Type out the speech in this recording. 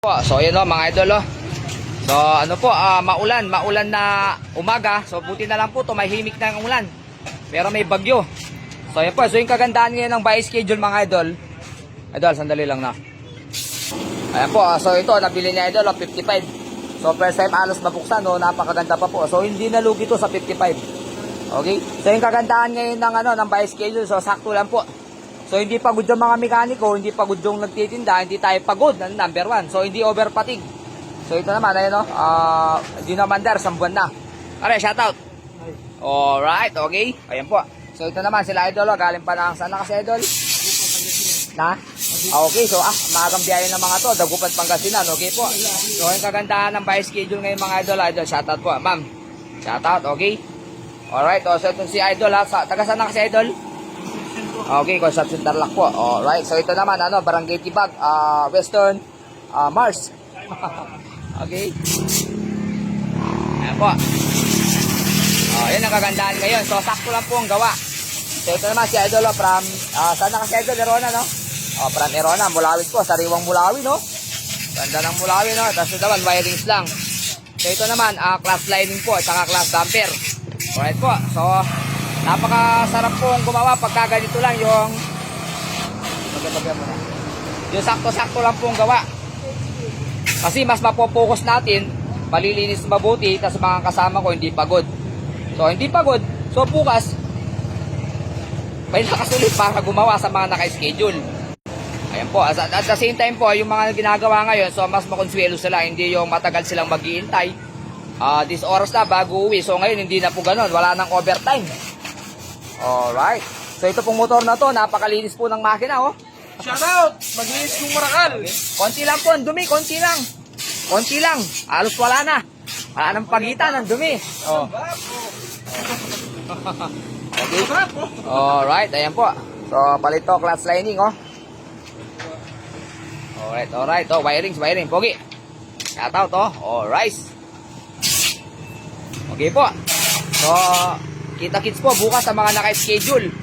So ayan o mga idol o. So ano po, maulan na umaga. So buti na lang po tumahimik na ang ulan. Pero may bagyo. So ayan po, so yung kagandahan ngayon ng buy schedule mga idol. Idol, sandali lang na. Ayan po, so ito nabili ni idol o 55. So first time alos mabuksan o, napakaganda pa po. So hindi nalugi to sa 55. Okay? So yung kagandahan ngayon ng buy schedule, so sakto lang po. So hindi pagod yung mga mekaniko, hindi pagod yung nagtitinda, hindi tayo pagod, number one. So hindi over fatigue. So ito naman, ayun o, hindi naman der, isang buwan na. Alright, shoutout. Alright, okay. Ayan po. So ito naman sila idol, galing pa na, saan na kasi idol? Na? Okay, so maagang biyahe ng mga to, Dagupan, Pangasinan, okay po. So yung kagandahan ng buy schedule ngayon mga idol, shoutout po, ma'am. Shoutout, okay. Alright, so itong si idol taga saan na kasi idol? Okay, Concepcion Tarlac po. Alright, so ito naman, Barangay Tibag, Western, Mars. Okay. Ayan po. Yan ang kagandahan ngayon. So, sakto lang po ang gawa. So, ito naman si Idol, from, saan na kasi Idol? Erona, no? From Erona, Mulawit po. Sariwang Mulawi, no? Ganda ng Mulawi, no? Tapos ito naman, wirings lang. So, ito naman, class lining po, at saka class damper. Alright po. So, napakasarap pong gumawa pagka ganito lang yung sakto-sakto lang pong gawa. Kasi mas mapopokus natin, malilinis mabuti, tapos mga kasama ko hindi pagod. So hindi pagod, so bukas may nakasulit para gumawa sa mga naka-schedule. Ayan po, at the same time po, yung mga ginagawa ngayon, so mas makonsuelo sila, hindi yung matagal silang maghihintay. This oras na bago uwi, so ngayon hindi na po ganun, wala nang overtime. Alright. So ito pong motor na to, napakalinis po ng makina, oh. Shoutout! Maglinis kong marakal. Okay. Konti lang po, ang dumi, konti lang. Konti lang. Halos wala na. Wala nang pagitan, ang dumi. Oh. Okay. Alright, ayan po. So, palit to, clutch lining, oh. Alright. Oh, wiring. Pogi. Shoutout, oh. Alright. Okay po. So, kita-kits po bukas sa mga naka-schedule.